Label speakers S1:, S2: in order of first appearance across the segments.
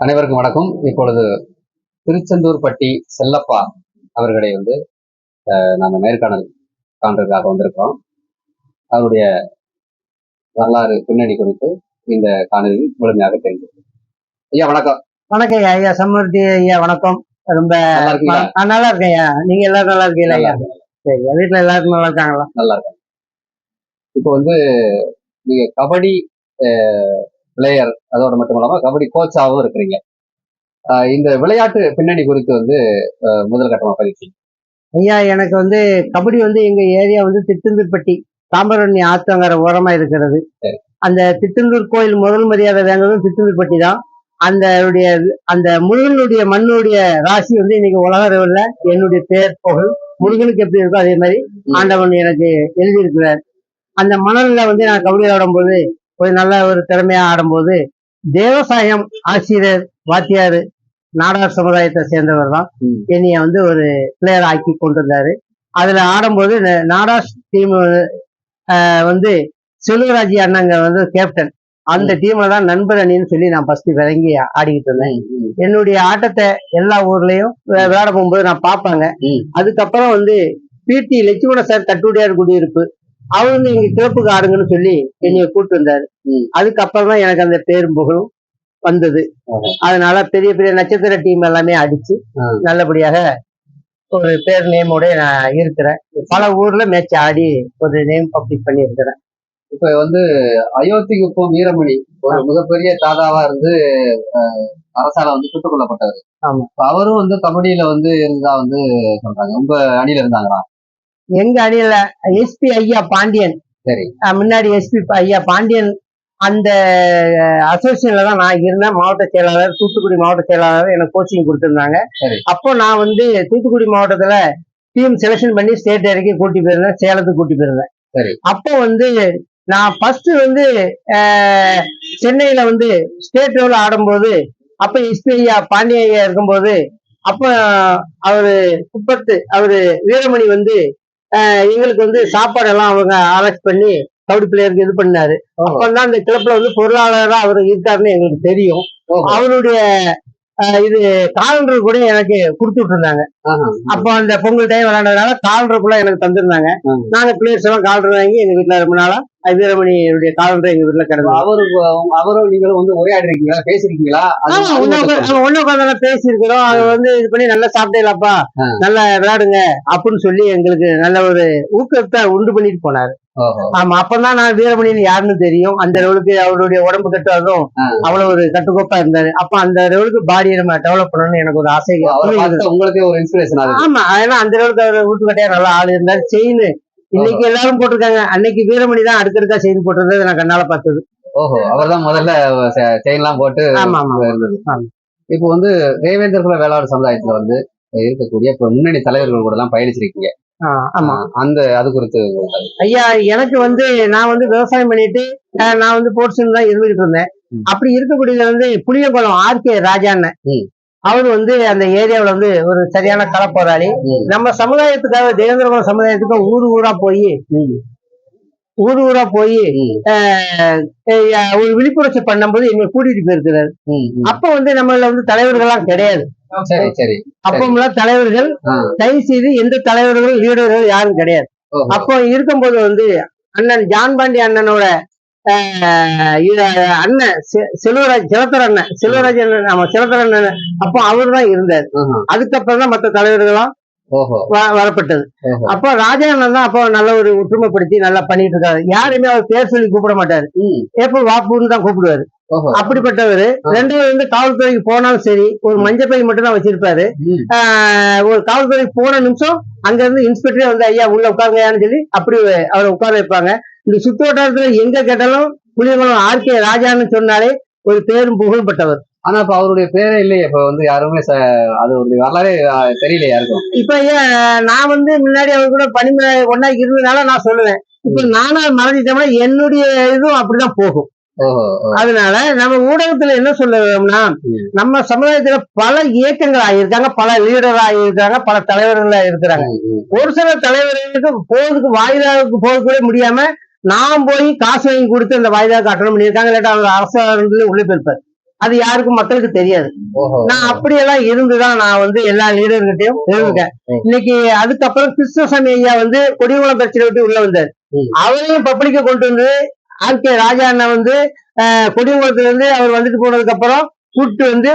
S1: அனைவருக்கும் வணக்கம். இப்பொழுது திருச்செந்தூர்பட்டி செல்லப்பா அவர்களை நாம நேர்காணல் காண்றதுக்காக வந்திருக்கோம். அவருடைய வரலாறு பின்னணி குறித்து இந்த காணொலியில் முழுமையாக தெரிஞ்சு. ஐயா வணக்கம்.
S2: வணக்கம் ஐயா. சமூர்த்தி ஐயா வணக்கம். ரொம்ப நல்லா இருக்கேன் ஐயா. நீங்க எல்லாரும் நல்லா இருக்கீங்களா ஐயா? சரி, வீட்டுல எல்லாரும் நல்லா இருக்காங்களா?
S1: நல்லா இருக்காங்க. இப்போ நீங்க கபடி பிளேயர் அதோட மட்டும் இல்லாம கபடி கோச்சாவும் இருக்கிறீங்க. இந்த விளையாட்டு பின்னணி குறித்து முதல் கட்டமா பயிற்சி.
S2: ஐயா, எனக்கு கபடி எங்க ஏரியா திருச்செந்தூர்பட்டி தாம்பரணி ஆத்தங்கர ஓரமா இருக்கிறது. அந்த திருச்செந்தூர் கோயில் முதல் மரியாதை வாங்குறதும் திருச்செந்தூர்பட்டி தான். அந்த முருகனுடைய மண்ணுடைய ராசி இன்னைக்கு உலக அளவில் என்னுடைய பேர் புகழ் முருகனுக்கு எப்படி இருக்கோ அதே மாதிரி ஆண்டவன் எனக்கு எழுதியிருக்கிறார். அந்த மணல்ல நான் கபடி ஆடும்போது நல்ல ஒரு திறமையா ஆடும்போது தேவசாயம் ஆசிரியர் வாத்தியாரு நாடார் சமுதாயத்தை சேர்ந்தவர் தான் என்னைய ஒரு பிளேயர் ஆக்கி கொண்டு வந்தாரு. அதுல ஆடும்போது நாடார் டீம் செல்வராஜி அண்ணங்க கேப்டன். அந்த டீம்ல தான் நண்பர் அணின்னு சொல்லி நான் ஃபர்ஸ்ட் விளங்கி ஆடிக்கிட்டு இருந்தேன். என்னுடைய ஆட்டத்தை எல்லா ஊர்லயும் விளையாட போகும்போது நான் பார்ப்பாங்க. அதுக்கப்புறம் பிடி லட்சுமண சார் தட்டுடையார் குடியிருப்பு அவர் எங்க கிளப்புக்கு ஆடுங்கன்னு சொல்லி என்னைய கூப்பிட்டு வந்தாரு. அதுக்கப்புறம் தான் எனக்கு அந்த பேரும் புகழும் வந்தது. அதனால பெரிய பெரிய நட்சத்திர டீம் எல்லாமே அடிச்சு நல்லபடியாக ஒரு பேர் நேமோட நான் இருக்கிறேன். பல ஊர்ல மேட்ச் ஆடி ஒரு நேம் பப்ளிக் பண்ணி இருக்கிறேன்.
S1: இப்ப அயோத்திக்கு வீரமணி ஒரு மிகப்பெரிய தாதாவா இருந்து அரசால சுட்டுக் கொல்லப்பட்டவர்.
S2: ஆமா,
S1: அவரும் கபடியில இருந்தா சொல்றாங்க. உங்க அணியில இருந்தாங்களா?
S2: எங்க அணியில எஸ்பி ஐயா பாண்டியன்.
S1: சரி,
S2: முன்னாடி எஸ்பி ஐயா பாண்டியன் அந்த அசோசியேஷன்ல தான் நான் இருந்தேன். மாவட்ட செயலாளர், தூத்துக்குடி மாவட்ட செயலாளர் எனக்கு கோச்சிங் கொடுத்திருந்தாங்க. அப்போ நான் தூத்துக்குடி மாவட்டத்துல டீம் செலக்ஷன் பண்ணி ஸ்டேட் வரைக்கும் கூட்டி போயிருந்தேன், சேலத்துக்கு கூட்டி போயிருந்தேன். அப்போ நான் ஃபர்ஸ்ட் சென்னையில ஸ்டேட் லெவல் ஆடும்போது அப்ப எஸ்பி ஐயா பாண்டிய ஐயா இருக்கும்போது அப்ப அவரு குப்பத்து அவரு வீரமணி எங்களுக்கு சாப்பாடு எல்லாம் அவங்க அரேஞ்ச் பண்ணி கபடி பிளேயருக்கு இது பண்ணாரு. அப்பதான் அந்த கிளப்ல பொருளாளரா அவர் இருக்காருன்னு எங்களுக்கு தெரியும். அவருடைய இது காலண்டர் கூட எனக்கு கொடுத்துட்டு இருந்தாங்க. அப்போ அந்த பொங்கல் டைம் விளையாண்டதுனால காலண்டர் கூட எனக்கு தந்திருந்தாங்க. நாங்க பிளேயர்ஸ் எல்லாம் காலண்டர் வாங்கி எங்க வீட்டுல ரொம்ப நாளா வீரமணியுடைய காலண்டர் எங்க வீட்டுல கிடக்கும்.
S1: அவரும் நீங்களும் உரையாடி இருக்கீங்களா, பேசிருக்கீங்களா?
S2: ஒண்ணு உட்காந்து பேசியிருக்கிறோம். அது இது பண்ணி நல்லா சாப்பிட்டேலாப்பா, நல்லா விளையாடுங்க அப்படின்னு சொல்லி எங்களுக்கு நல்ல ஒரு ஊக்கத்தை உண்டு பண்ணிட்டு போனாரு. ஆமா, அப்பதான் நான் வீரமணின்னு யாருன்னு தெரியும். அந்த லெவலுக்கு அவருடைய உடம்பு கட்டுவதும் அவ்வளவு ஒரு கட்டுக்கோப்பா இருந்தாரு. அப்ப அந்த லெவலுக்கு பாடியை நம்ம டெவலப் பண்ணணும்னு எனக்கு ஒரு ஆசை.
S1: உங்களுக்கு ஒரு இன்ஸ்பிரேஷன்.
S2: ஆமா, ஏன்னா அந்த லெவலுக்கு அவர் வீட்டுக்கட்டையா நல்லா ஆள் இருந்தாரு. செயின் இன்னைக்கு எல்லாரும் போட்டிருக்காங்க, அன்னைக்கு வீரமணி தான் அடுக்கடுக்கா செயின் போட்டிருந்தது நான் கண்ணால பார்த்தது.
S1: ஓஹோ, அவர்தான் முதல்ல செயின் எல்லாம் போட்டு.
S2: ஆமா ஆமா.
S1: இப்போ தேவேந்திர குல வேளாண் சமுதாயத்துல இருக்கக்கூடிய முன்னணி தலைவர்கள் கூட எல்லாம் பயணிச்சிருக்கீங்க.
S2: ஆமா,
S1: அது குறித்து
S2: ஐயா, எனக்கு நான் விவசாயம் பண்ணிட்டு நான் போர்ட்ஸ்ன்னு தான் இருந்துகிட்டு இருந்தேன். அப்படி இருக்கக்கூடியது புளியங்குளம் ஆர்கே ராஜான்னு அவரு அந்த ஏரியாவுல ஒரு சரியான கள போராளி. நம்ம சமுதாயத்துக்காக தேவேந்திரகுல சமுதாயத்துக்கு ஊர் ஊரா போய் ஒரு விழிப்புணர்ச்சி பண்ணும்போது எங்க கூட்டிட்டு போயிருக்கிறாரு. அப்ப நம்மள தலைவர்கள்லாம் கிடையாது. அப்பமெல்லாம் தலைவர்கள் தயவு செய்து எந்த தலைவர்கள் லீடர்கள் யாரும் கிடையாது. அப்போ இருக்கும்போது அண்ணன் ஜான் பாண்டி அண்ணனோட அண்ணன் செல்வராஜ் சிலத்தர் அண்ணன் செல்வராஜ் அண்ணன், ஆமா சிலத்தர் அண்ணன், அப்போ அவரு தான் இருந்தாரு. அதுக்கப்புறம் தான் மற்ற தலைவர்கள்லாம் வரப்பட்டது. அப்போ ராஜா அண்ணன் தான் அப்போ நல்ல ஒரு ஒற்றுமைப்படுத்தி நல்லா பண்ணிட்டு இருக்காரு. யாருமே அவர் பேர் சொல்லி கூப்பிட மாட்டாரு, எப்போ வாப்புன்னு தான் கூப்பிடுவாரு. அப்படிப்பட்டவர். ரெண்டாவது காவல்துறைக்கு போனாலும் சரி ஒரு மஞ்சப்பை மட்டும் தான் வச்சிருப்பாரு. ஒரு காவல்துறைக்கு போன நிமிஷம் அங்க இருந்து இன்ஸ்பெக்டரே ஐயா உள்ள உட்காருங்கன்னு சொல்லி அப்படி அவரை உட்கார வைப்பாங்க. இந்த சுற்று வட்டாரத்துல எங்க கேட்டாலும் புளியங்குளம் ஆர்கே ராஜான்னு சொன்னாலே ஒரு பேரும் புகழ்பட்டவர்.
S1: ஆனா இப்ப அவருடைய பேரே இல்லையே. இப்ப யாருமே அது ஒரு வரலாறே தெரியல யாருக்கும்.
S2: இப்ப நான் முன்னாடி அவர் கூட பணிமுறை ஒன்னா இருந்ததுனால நான் சொல்லுவேன். இப்ப நானா மறைஞ்சிட்டோம்னா என்னுடைய இதுவும் அப்படிதான் போகும். அதனால நம்ம ஊடகத்துல என்ன சொல்லணும்னா, நம்ம சமுதாயத்துல பல இயக்கங்கள் ஆகியிருக்காங்க, பல லீடர் ஆகியிருக்காங்க, பல தலைவர்கள் இருக்கிறாங்க. ஒரு சில தலைவர்களுக்கு போறதுக்கு வாயிலாவுக்கு போக கூட முடியாம நாம் போய் காசு வாங்கி கொடுத்து அந்த வாய்தா கட்டணம் பண்ணியிருக்காங்க. இல்லாட்டா அவர் அரசாங்கத்துல உள்ளே போயிருப்பார். அது யாருக்கும் மக்களுக்கு தெரியாது.
S1: ஓஹோ.
S2: நான் அப்படியெல்லாம் இருந்துதான் நான் வந்து எல்லா லீடர்கிட்டையும் இருந்திருக்கேன். இன்னைக்கு அதுக்கப்புறம் கிருஷ்ணசாமி ஐயா வந்து கொடிகுளம் பிரச்சனை விட்டு உள்ள வந்தார். அவரையும் பப்ளிக்க கொண்டு வந்து ஆர்.கே. ராஜா அண்ணன் வந்து கொடிகுளத்துல இருந்து அவர் வந்துட்டு போனதுக்கு அப்புறம் கூப்பிட்டு வந்து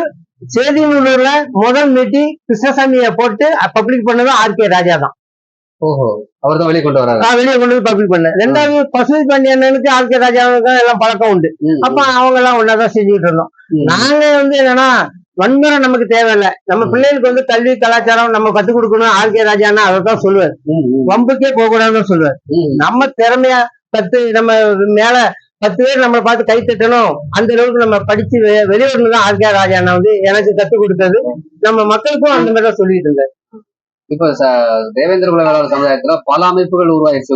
S2: சேதிநல்லூர்ல முதல் மீட்டிங் கிருஷ்ணசாமியை போட்டு பப்ளிக் பண்ணதும் ஆர்.கே. ராஜா தான்.
S1: ஓஹோ, அவர் தான் வெளியே கொண்டு வராரு.
S2: வெளியே கொண்டு வந்து பப்ளிக் பண்ண. ரெண்டாவது பசுமை பாண்டியனுக்கு ஆர்.கே. ராஜாவுக்கு எல்லாம் பழக்கம் உண்டு. அப்ப அவங்க எல்லாம் ஒன்னாதான் செஞ்சுட்டு இருந்தோம். நாங்க வந்து என்னன்னா வன்முறை நமக்கு தேவையில்லை. நம்ம பிள்ளைகளுக்கு வந்து கல்வி கலாச்சாரம் நம்ம கத்துக் கொடுக்கணும். ஆர்.கே. ராஜான்னா அதைத்தான் சொல்லுவார். வம்புக்கே போக கூடாதுன்னு சொல்லுவார். நம்ம திறமையா கத்து நம்ம மேல 10 பேர் நம்ம பார்த்து கை தட்டணும், அந்த அளவுக்கு நம்ம படிச்சு வெளியூர்ல தான் ஆர்.கே. ராஜா வந்து எனக்கு கத்துக் கொடுத்தது. நம்ம மக்களுக்கும் அந்த மாதிரி தான் சொல்லிட்டு இருந்தாரு.
S1: இப்ப தேவேந்திர குல வேளாளர் சமுதாயத்துல பல அமைப்புகள் உருவாயிருச்சு.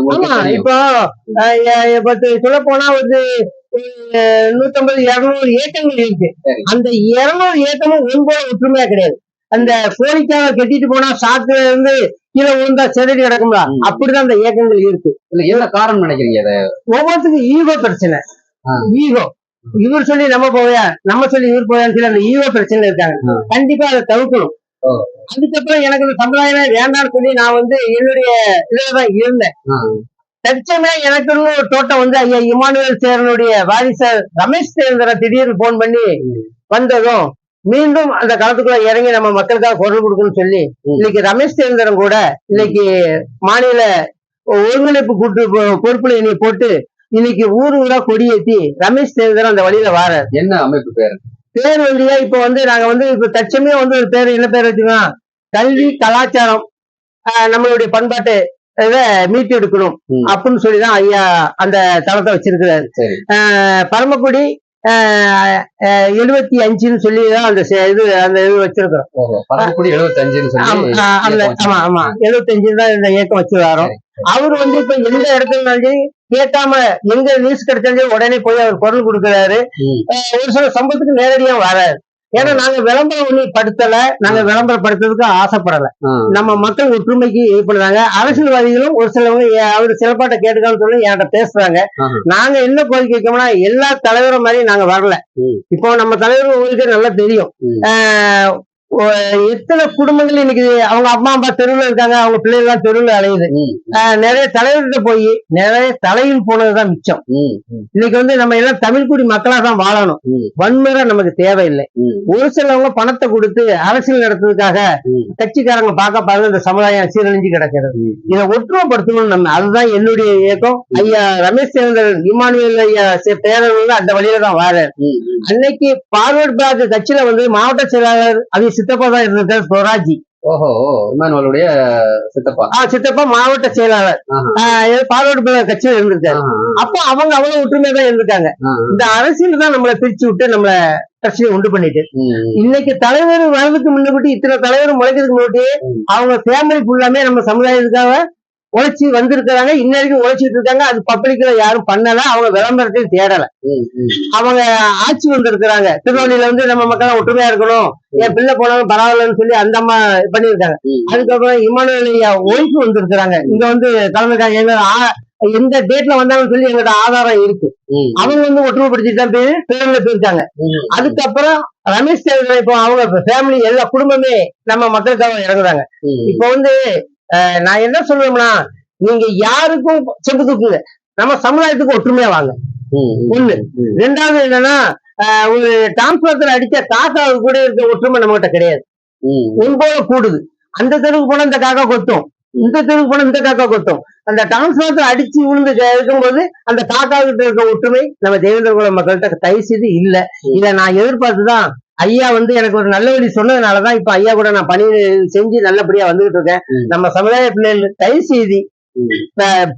S2: இப்போ சொல்ல போனா வந்து 150 200 ஏக்கங்கள் இருக்கு. அந்த 200 ஏக்கமும் ஒன்போல ஒற்றுமையா கிடையாது. அந்த கோழிக்காக கட்டிட்டு போனா சாக்குல இருந்து கீழே விழுந்தா செதறி கிடக்கும்ல, அப்படிதான் அந்த ஏக்கங்கள் இருக்கு.
S1: என்ன காரணம் நினைக்கிறீங்க?
S2: ஒவ்வொருத்துக்கும் ஈகோ பிரச்சனை. ஈகோ, இவர் சொல்லி நம்ம போவையா, நம்ம சொல்லி இவர் போயான்னு சொல்லி அந்த ஈகோ பிரச்சனை இருக்காங்க. கண்டிப்பா அதை தவிர்க்கணும். அதுக்கப்புறம் எனக்கு இந்த சமுதாயமே வேண்டாம்னு சொல்லி நான் வந்து என்னுடைய இதுலதான் இருந்தேன். தற்சமே எனக்கு ஒரு தோட்டம் வந்து ஐயா இமானுவேல் சேரனுடைய வாரிசர் ரமேஷ் தேந்திரன் திடீர்னு போன் பண்ணி வந்ததும் மீண்டும் அந்த களத்துக்குள்ள இறங்கி நம்ம மக்களுக்காக குரல் கொடுக்கணும்னு சொல்லி இன்னைக்கு ரமேஷ் தேந்திரன் கூட இன்னைக்கு மாநில ஒருங்கிணைப்பு கூட்டு பொறுப்புல என்னை போட்டு இன்னைக்கு ஊரா கொடியேற்றி ரமேஷ் தேந்திரன் அந்த வழியில வார.
S1: என்ன அமைப்பு பேர்
S2: வழியா இப்ப வந்து நாங்க வந்து இப்ப தற்சமே வந்து ஒரு பேர் என்ன பேர் வச்சுக்கோம், கல்வி கலாச்சாரம் நம்மளுடைய பண்பாட்டு இதை மீட்டு எடுக்கணும் அப்படின்னு சொல்லிதான் ஐயா அந்த தளத்தை வச்சிருக்கிறாரு. பரமக்குடி 75ன்னு சொல்லிதான் அந்த இது வச்சிருக்கிறோம். 75 தான் இந்த இயக்கம் வச்சு வரோம். அவரு வந்து இப்ப எந்த இடத்துல கேட்காம எங்க நியூஸ் கிடைச்சாலும் உடனே போய் அவர் குரல் கொடுக்கிறாரு. ஒரு சில சம்பவத்துக்கு நேரடியா வராரு. ஏன்னா நாங்க விளம்பரம் ஒண்ணு படுத்தல, நாங்க விளம்பரப்படுத்துறதுக்கு ஆசைப்படல. நம்ம மக்கள் ஒற்றுமைக்கு ஏற்படுறாங்க. அரசியல்வாதிகளும் ஒரு சிலவங்க அவரு சிலப்பாட்ட கேட்டுக்கான்னு சொல்லி என்கிட்ட பேசுறாங்க. நாங்க என்ன கோரிக்கை வைக்கோம்னா எல்லா தலைவரும் மாதிரி நாங்க வரல. இப்போ நம்ம தலைவர் உங்களுக்கு நல்லா தெரியும். எத்தனை குடும்பங்கள் இன்னைக்கு அவங்க அம்மா அப்பா தெருவில் இருக்காங்க, அவங்க பிள்ளைகள் எல்லாம் தெருவில் அலையுது. நிறைய தலைவர்கிட்ட போய் நிறைய தலையில் போனதுதான் மிச்சம். இன்னைக்கு வந்து நம்ம எல்லாம் தமிழ்குடி மக்களா தான் வாழணும். வன்முறை நமக்கு தேவையில்லை. ஒரு சிலவங்க பணத்தை கொடுத்து அரசியல் நடத்துறதுக்காக கட்சிக்காரங்க பார்க்க இந்த சமுதாயம் சீரழிஞ்சு கிடக்கிறது. இதை ஒற்றுமைப்படுத்தணும். நம்ம அதுதான் என்னுடைய இயக்கம். ஐயா ரமேஷ் சேந்திரன் இமானுவேல் ஐயா பேரர்கள் அந்த வழியில தான் வார. அன்னைக்கு பார்வர்ட் பிளாக் கட்சியில வந்து மாவட்ட செயலாளர் அது சித்தப்பா தான் இருந்திருக்காரு, சொராஜி.
S1: ஓஹோ, இமானுவேலுடைய சித்தப்பா.
S2: சித்தப்பா மாவட்ட செயலாளர் பார்வர்ட் பிளாக் கட்சியில இருந்திருக்காரு. அப்போ அவங்க அவ்வளவு ஒற்றுமையா தான் இருந்திருக்காங்க. இந்த அரசியல் தான் நம்மளை பிரிச்சு விட்டு நம்மள பிரச்சனையை உண்டு பண்ணிட்டு இன்னைக்கு தலைவர் வரதுக்கு முன்னாடி இத்தனை தலைவர் முளைக்கிறதுக்கு முன்னாடி அவங்க ஃபேமிலி ஃபுல்லாமே நம்ம சமுதாயத்துக்காக உழைச்சி வந்திருக்கிறாங்க. இன்னைக்கு உழைச்சிட்டு இருக்காங்க. அது பப்ளிக்ல யாரும் பண்ணல, அவங்க விளம்பரத்தையும் தேடல. அவங்க ஆட்சி வந்திருக்கிறாங்க. திருநெல்வேலியில வந்து நம்ம மக்கள் ஒற்றுமையா இருக்கணும், என் பிள்ளை போனாலும் பரவாயில்லன்னு சொல்லி அந்த அம்மா பண்ணியிருக்காங்க. அதுக்கப்புறம் இமானுவேல் ஒய்ஃப் வந்திருக்கிறாங்க. இங்க வந்து தலைமைக்காக எங்க எந்த டேட்ல வந்தாங்கன்னு சொல்லி எங்களோட ஆதாரம் இருக்கு. அவங்க வந்து ஒற்றுமைப்படுத்திட்டு தான் பேருந்துல போயிருக்காங்க. அதுக்கப்புறம் ரமேஷ் தேவர்கள் இப்போ அவங்க ஃபேமிலி எல்லா குடும்பமே நம்ம மக்களுக்காக இறங்குறாங்க. இப்போ வந்து நான் என்ன சொல்றேன்னா, நீங்க யாருக்கும் செப்பு தூக்குங்க, நம்ம சமுதாயத்துக்கு ஒற்றுமையா வாங்க. ஒண்ணு. ரெண்டாவது என்னன்னா, ஒரு டிரான்ஸ்போர்ட்ல அடிச்ச காக்காவுக்கு கூட இருக்க ஒற்றுமை நம்ம கிட்ட கிடையாது. போல கூடுது. அந்த தெருவுக்கு போனா இந்த காக்கா கொத்தும், இந்த தெருவுக்கு போனா இந்த காக்கா கொத்தும். அந்த டிரான்ஸ்போர்ட்ல அடிச்சு விழுந்து இருக்கும்போது அந்த காக்கா கிட்ட இருக்க ஒற்றுமை நம்ம தேவேந்திர குல மக்கள்கிட்ட தயவு செய்து இல்ல. இதை நான் எதிர்பார்த்துதான் ஐயா வந்து எனக்கு ஒரு நல்ல வழி சொன்னதுனாலதான் இப்ப ஐயா கூட நான் பணி செஞ்சு நல்லபடியா வந்துகிட்டு இருக்கேன். நம்ம சமுதாய பிள்ளைகள் தயவு செய்தி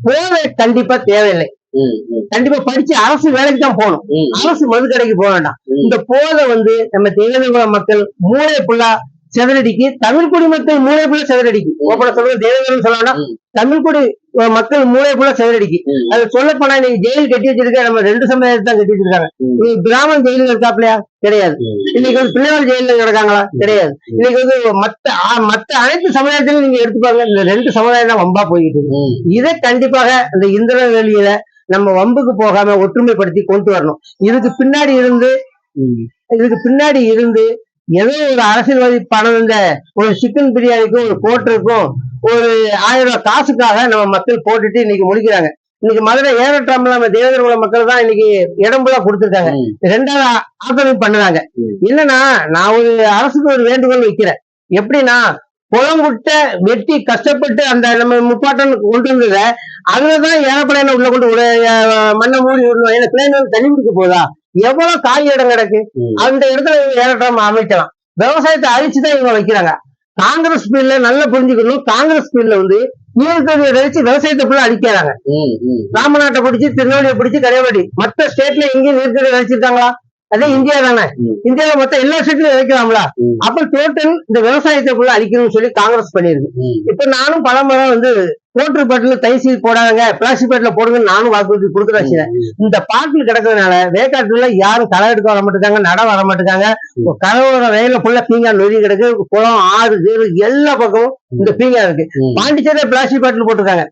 S2: போதை கண்டிப்பா தேவையில்லை. கண்டிப்பா படிச்சு அரசு வேலைக்கு தான் போகணும், அரசு மது கடைக்கு போக வேண்டாம். இந்த போதை வந்து நம்ம தேவேந்திர மக்கள் மூளை புள்ளா செதறடிக்கு, தமிழ் குடி மக்கள் மூளை புள்ள செதறடிக்கு. ஓப்பன சொல்றது தேவேந்திரன் சொல்லலாம், தமிழ்குடி மக்கள் மூளை புள்ள செதறடிக்கு. அது சொல்ல போனா நீங்க ஜெயில் கட்டி வச்சிருக்க நம்ம 2 சமுதாயத்தை தான் கட்டி வச்சிருக்காங்க. கிராம ஜெயில இருக்காப்லையா? கிடையாது. இன்னைக்கு வந்து பிள்ளைகள் ஜெயில கிடக்காங்களா? கிடையாது. இன்னைக்கு வந்து மத்த அனைத்து சமுதாயத்திலும் நீங்க எடுத்துப்பாங்க, இந்த 2 சமுதாயம் தான் வம்பா போயிட்டு இருக்கு. இதை கண்டிப்பாக இந்த இந்திர வெளியில நம்ம வம்புக்கு போகாம ஒற்றுமைப்படுத்தி கொண்டு வரணும். இதுக்கு பின்னாடி இருந்து இதுக்கு பின்னாடி இருந்து ஏதோ ஒரு அரசியல்வாதி பணம் இந்த ஒரு சிக்கன் பிரியாணிக்கும் ஒரு கோட்டருக்கும் ஒரு 1000 ரூபாய் காசுக்காக நம்ம மக்கள் போட்டுட்டு இன்னைக்கு முடிக்கிறாங்க. இன்னைக்கு மதுரை ஏறட்டாமல நம்ம தேவேந்திர மக்கள் தான் இன்னைக்கு இடம்புலா கொடுத்துருக்காங்க. ரெண்டாவது ஆக்கிரமிப்பு பண்ணுறாங்க. என்னன்னா நான் ஒரு அரசுக்கு ஒரு வேண்டுகோள் வைக்கிறேன். எப்படின்னா குளங்குட்ட வெட்டி கஷ்டப்பட்டு அந்த நம்ம முப்பாட்டன் கொண்டு வந்தத அதுலதான் ஏறப்படையில உள்ள கொண்டு மண்ணை மூடி விடணும். ஏன்னா பிள்ளைங்க தண்ணி குடிக்க போதா எவ்வளவு காலி இடம் கிடக்கு, அந்த இடத்துல ஏறட்டாம அமைக்கலாம். விவசாயத்தை அழிச்சுதான் இவங்க வைக்கிறாங்க. காங்கிரஸ் பீரியட்ல நல்லா புரிஞ்சுக்கணும். காங்கிரஸ் பீரியட்ல வந்து நீர்த்தொழியை வச்சு விவசாயத்தை ஃபுல்லா அழிக்கிறாங்க. ராமநாட்டை பிடிச்சி திருநெல்வேலியை பிடிச்சி கரையாடி மற்ற ஸ்டேட்ல எங்கேயும் நீர்த்தொழில் அழிச்சிருக்காங்களா? அதே இந்தியா தானே. இந்தியாவில மொத்தம் எல்லா ஸ்டேட்லயும் வைக்கலாம்ல. அப்ப டோட்டல் இந்த விவசாயத்தை ஃபுல்லா அழிக்கணும்னு சொல்லி காங்கிரஸ் பண்ணிருக்கு. இப்ப நானும் பல முறை வந்து கோட்டர் பாட்டில் தைசீல் போடாதங்க, பிளாஸ்டிக் பாட்டில போடுங்கன்னு நானும் வாக்குறுதி கொடுக்குறேன். இந்த பாட்டில் கிடக்கிறதுனால வேக்காட்டுல யாரும் களை எடுக்க வர மாட்டேங்காங்க, நட வர மாட்டேங்காங்க. கடவுளோட வயல ஃபுல்லா பீங்கா நொறி கிடக்கு. குளம், ஆறு, கீழு எல்லா பக்கமும் இந்த பீங்கா இருக்கு. பாண்டிச்சேரியில பிளாஸ்டிக் பாட்டில் போட்டிருக்காங்க.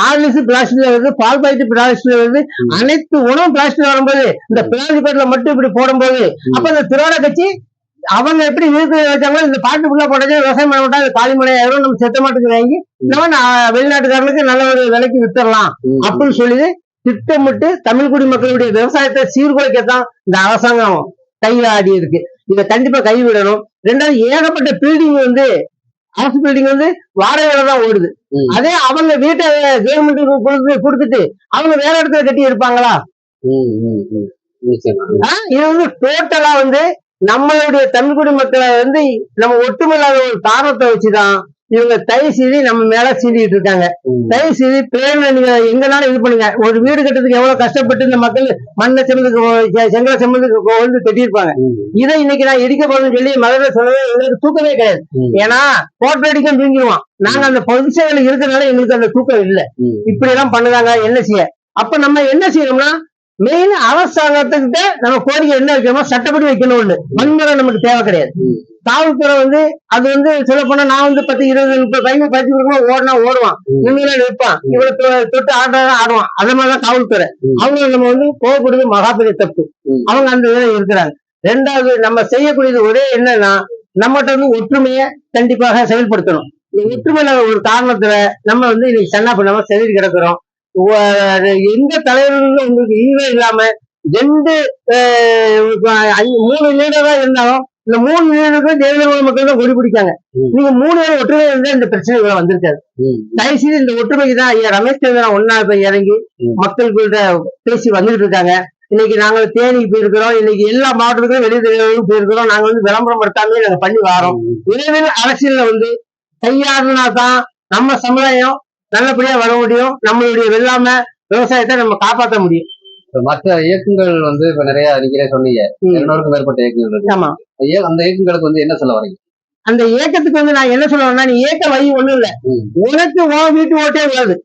S2: ஆர்லிஸ் பிளாஸ்டிக்ல வருது, பால் பாக்கெட் பிளாஸ்டிக்ல வருது. அனைத்து உணவும் பிளாஸ்டிக் வரும்போது இந்த பிளாஸ்டிக் பாட்டில மட்டும் இப்படி போடும்போது அப்ப இந்த திராவிட கட்சி அவங்க எப்படி வீட்டு வச்சாங்களோ இந்த பாட்டு ஃபுல்லா போட்டாச்சு விவசாயம் பண்ண மாட்டா காலிமலை ஆயிரம் நம்ம செத்த மாட்டுக்கு வாங்கி நம்ம வெளிநாட்டுக்காரனுக்கு நல்ல ஒரு விலைக்கு வித்துடலாம் அப்படின்னு சொல்லி திட்டமிட்டு தமிழ் குடி மக்களுடைய விவசாயத்தை சீர்குலைக்கத்தான் இந்த அரசாங்கம் கையில ஆடி இருக்கு. இதை கண்டிப்பா கைவிடணும். ரெண்டாவது ஏகப்பட்ட பில்டிங் வந்து அரசு பில்டிங் வந்து வாடகையில தான் ஓடுது. அதே அவங்க வீட்டை கவர்மெண்ட்டுக்கு கொடுத்துட்டு அவங்க வேற இடத்துல கட்டி இருப்பாங்களா? இது வந்து டோட்டலா வந்து நம்மளுடைய தமிழ் குடி மக்களை வந்து நம்ம ஒட்டுமில்லாத ஒரு காரணத்தை வச்சுதான் இவங்க தயவு செய்து நம்ம மேல சீண்டிட்டு இருக்காங்க. தயவு செய்து பிளேன்ல நீங்க எங்கனாலும் இது பண்ணுங்க. ஒரு வீடு கட்டுறதுக்கு எவ்வளவு கஷ்டப்பட்டு இந்த மக்கள் மண்ணை செம்மதுக்கு செங்கலை செம்மதுக்கு வந்து கட்டியிருப்பாங்க. இதை இன்னைக்கு நான் இடிக்க போறேன்னு சொல்லி மதுரை சொல்லவே எங்களுக்கு தூக்கமே கிடையாது. ஏன்னா கோட்டை அடிக்கும் தூங்கிடுவான். நாங்க அந்த பகுதியில் இருக்கிறதுனால எங்களுக்கு அந்த தூக்கம் இல்லை. இப்படி எல்லாம் பண்ணுறாங்க. என்ன செய்ய? அப்ப நம்ம என்ன செய்யணும்னா மெயின் அரசாங்கத்துக்கிட்ட நம்ம கோரிக்கை என்ன வைக்கணுமோ சட்டப்படி வைக்கணும்னு. வன்முறை நமக்கு தேவை கிடையாது. காவல்துறை வந்து அது வந்து சொல்ல போனா நான் வந்து 10, 20, 30 பையன் பயிற்சி கொடுக்கணும். ஓடினா ஓடுவான், நின்று நிற்பான், இவ்வளவு தொட்டு ஆடுவான். அதே மாதிரிதான் காவல்துறை. அவங்க நம்ம வந்து கோவப்படுறது மகாபெரிய தப்பு. அவங்க அந்த இதில் இருக்கிறாங்க. ரெண்டாவது நம்ம செய்யக்கூடியது ஒரே என்னன்னா நம்மகிட்ட வந்து ஒற்றுமையை கண்டிப்பாக செயல்படுத்தணும். ஒற்றுமையில ஒரு காரணத்துல நம்ம வந்து இன்னைக்கு சன்னா பண்ணாம செதறி கிடக்குறோம். எந்த தலைவர்களும் உங்களுக்கு ஈவே இல்லாம 2 3 லீடரா இருந்தாலும் இந்த 3 லீடருக்கும் தேவேந்திர மக்கள் தான் கொடி பிடிக்காங்க. நீங்க 3 பேர் ஒற்றுமை இருந்தா இந்த பிரச்சனை இவ்வளவு வந்திருக்காது. தயவுசெய்து இந்த ஒற்றுமைக்கு தான் ஐயா ரமேஷ் சந்திரன் ஒன்னா போய் இறங்கி மக்கள்கிட்ட பேசி வந்துட்டு இருக்காங்க. இன்னைக்கு நாங்கள் தேனிக்கு போயிருக்கிறோம். இன்னைக்கு எல்லா மாவட்டத்துக்கும் வெளியே போயிருக்கிறோம். நாங்க வந்து விளம்பரம் படுத்தாமே நாங்க பண்ணி வரோம். விரைவில் அரசியல்ல வந்து கையாடுனா தான் நம்ம சமுதாயம் நல்லபடியா வர முடியும். நம்மளுடைய வெள்ளாம விவசாயத்தை நம்ம காப்பாற்ற முடியும்.
S1: மற்ற இயக்கங்கள் வந்து இப்ப நிறைய நீங்களே சொன்னீங்க, 200க்கும் மேற்பட்ட இயக்கங்கள் இருக்கு.
S2: ஆமா.
S1: அந்த இயக்கங்களுக்கு வந்து என்ன சொல்ல வரீங்க?
S2: அந்த இயக்கத்துக்கு வந்து நான் என்ன சொல்லுவேன்னா, நீ இயக்க வழி ஒண்ணும் இல்ல, உனக்கு வீட்டு ஓட்டே உள்ளது.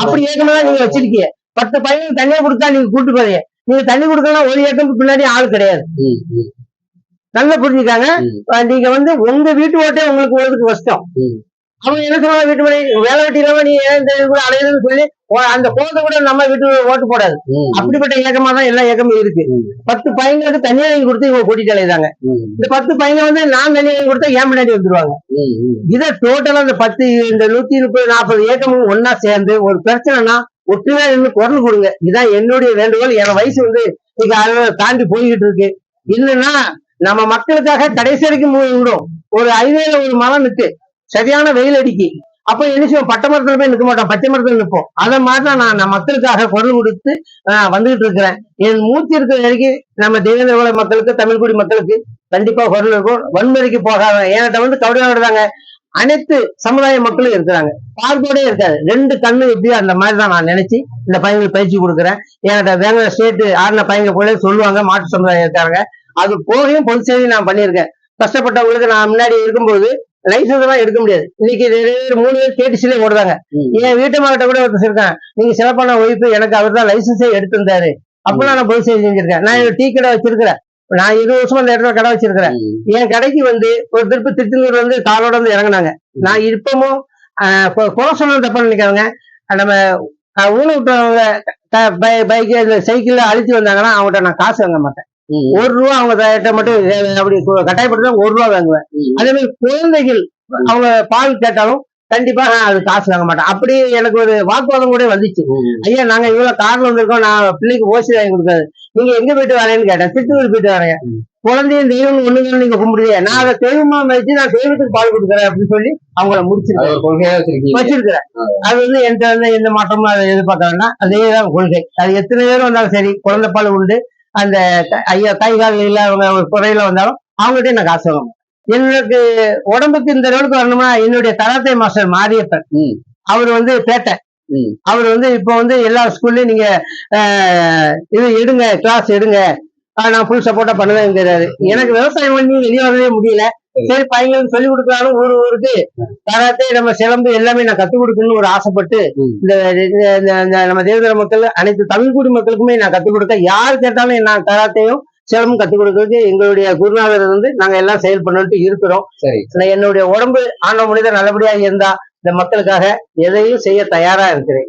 S2: அப்படி இயக்கம்தான் நீங்க வச்சிருக்கீங்க. 10 பையனுக்கு தண்ணியை கொடுத்தா நீங்க கூட்டு போறீங்க. நீங்க தண்ணி கொடுக்கணும் ஒரு இயக்கத்துக்கு பின்னாடி ஆள் கிடையாது. நல்லா புரிஞ்சுக்காங்க. நீங்க வந்து உங்க வீட்டு ஓட்டே உங்களுக்கு உள்ளதுக்கு கஷ்டம். அவங்க என்ன சொல்லுவாங்க, வீட்டு மணி வேலை வெட்டி இல்லாம நீ ஏன் கூட அலையுதுன்னு சொல்லி அந்த கோலத்தை கூட நம்ம வீட்டு ஓட்டு போடாது. அப்படிப்பட்ட இயக்கமா தான் எல்லா இயக்கமும் இருக்கு. 10 பையங்களுக்கு தனியா வாங்கி கொடுத்து இவங்க கூட்டிட்டு அலையுதாங்க. இந்த 10 பையங்க வந்து நான் தனியா வாங்கி கொடுத்தா ஏன் முன்னாடி வந்துருவாங்க. இதை டோட்டலா இந்த 10 இந்த 130, 40 இயக்கமும் ஒன்னா சேர்ந்து ஒரு பிரச்சனைனா ஒற்றுமையா இருந்து குரல் கொடுங்க. இதான் என்னுடைய வேண்டுகோள். என் வயசு வந்து இன்னைக்கு தாண்டி போய்கிட்டு இருக்கு. இல்லைன்னா நம்ம மக்களுக்காக கடைசி வரைக்கும் விடும். ஒரு ஹைவேல ஒரு மரம் நிற்கு சரியான வெயில் அடிக்கி, அப்ப என்ன செய்வோம், பட்டை மரத்துல போய் நிற்க மாட்டோம், பச்சை மரத்துல நிற்போம். அதை மாதிரிதான் நான் மக்களுக்காக குரல் கொடுத்து வந்துகிட்டு இருக்கிறேன். என் மூச்சு இருக்கிற வரைக்கும் நம்ம தேவேந்திர மக்களுக்கு தமிழ் குடி மக்களுக்கு கண்டிப்பா குரல் இருக்கும். வன்முறைக்கு போகாத. என்கிட்ட வந்து கவலையாடுதாங்க அனைத்து சமுதாய மக்களும் இருக்கிறாங்க. பார்க்கோடே இருக்காது. 2 கண்ணு எப்படியோ அந்த மாதிரிதான் நான் நினைச்சு இந்த பையங்களுக்கு பயிற்சி கொடுக்குறேன். என்கிட்ட வேங்க ஸ்டேட் ஆடின பையங்க போல சொல்லுவாங்க மாற்று சமுதாயம் இருக்காங்க. அது போகையும் பொது சேவை நான் பண்ணியிருக்கேன். கஷ்டப்பட்டவங்களுக்கு நான் முன்னாடி இருக்கும்போது லைசன்ஸ் எல்லாம் எடுக்க முடியாது. இன்னைக்கு 3 பேர் கேடிசிலே ஓடுறாங்க. என் வீட்டு மாவட்ட கூட ஒருத்தர் இருக்காங்க, நீங்க சிறப்பான ஒய்ஃபு, எனக்கு அவர் தான் லைசன்ஸே எடுத்திருந்தாரு. அப்பெல்லாம் நான் பொது சேவை செஞ்சிருக்கேன். நான் டீ கடை வச்சிருக்கிறேன். நான் 20 வருஷமா அந்த இடத்துல கடை வச்சிருக்கிறேன். என் கடைக்கு வந்து ஒரு திருப்பி திருச்செந்தூர் வந்து காலோட வந்து இறங்கினாங்க. நான் இப்பவும் குறை சொன்ன தப்பா நினைக்காங்க. நம்ம ஊன விட்டவங்க பைக்கு சைக்கிள்ல அழிச்சு வந்தாங்கன்னா அவங்ககிட்ட நான் காசு வாங்க மாட்டேன். ரூபா அவங்க கிட்ட மட்டும் அப்படி கட்டாயப்படுத்தி தான் ரூபா வாங்குவேன். அதே மாதிரி குழந்தைகள் அவங்க பால் கேட்டாலும் கண்டிப்பா நான் அது காசு வாங்க மாட்டேன். அப்படி எனக்கு ஒரு வாக்குவாதம் கூட வந்துச்சு. ஐயா நாங்க இவ்வளவு கார்ல வந்திருக்கோம், நான் பிள்ளைக்கு ஓசி வாங்கி கொடுக்காது, நீங்க எங்க போயிட்டு வரேன்னு கேட்டேன். திருச்செந்தூர் போயிட்டு வரேன். குழந்தையும் தெய்வம் ஒண்ணுங்க நீங்க கும்பிடுறீங்க, நான் அதை தெய்வமா மதிச்சு நான் தெய்வத்துக்கு பால் கொடுக்குறேன் அப்படின்னு சொல்லி அவங்கள முடிச்சிருக்கேன் வச்சிருக்கிறேன். அது வந்து என்கிட்ட வந்து எந்த மாற்றமும் அதை எதிர்பார்க்க வேண்டாம். அதேதான் கொள்கை. அது எத்தனை பேரும் வந்தாலும் சரி, குழந்தை பால் உண்டு. அந்த ஐயா கை கால் இல்ல அவங்க ஒரு குறையில வந்தாலும் அவங்ககிட்ட நான் காசு வாங்க. எனக்கு உடம்புக்கு இந்த லெவலுக்கு வரணும்னா என்னுடைய கராத்தே மாஸ்டர் மாரியப்பன், அவர் வந்து பேட்டை, அவர் வந்து இப்ப வந்து எல்லா ஸ்கூல்லயும் நீங்க இது எடுங்க, கிளாஸ் எடுங்க, நான் ஃபுல் சப்போர்ட்டா பண்ணுவேங்கிறாரு. எனக்கு விவசாயம் பண்ணி வெளியே வரவே முடியல. சரி பையங்களுக்கு சொல்லி கொடுக்கலாலும் ஊருக்கு கராத்தே நம்ம சிலம்பு எல்லாமே நான் கத்துக் கொடுக்கணும்னு ஒரு ஆசைப்பட்டு இந்த நம்ம தேவதர மக்கள் அனைத்து தமிழ்குடி மக்களுக்குமே நான் கத்துக் கொடுக்க, யார் கேட்டாலும் நான் கராத்தையும் சிலம்பும் கத்துக் கொடுக்கறதுக்கு எங்களுடைய குருநாதர் வந்து நாங்க எல்லாம் செயல் பண்ணிட்டு இருக்கிறோம். என்னுடைய உடம்பு ஆன மனிதர் நல்லபடியா இருந்தா இந்த மக்களுக்காக எதையும் செய்ய தயாரா இருக்கிறேன்.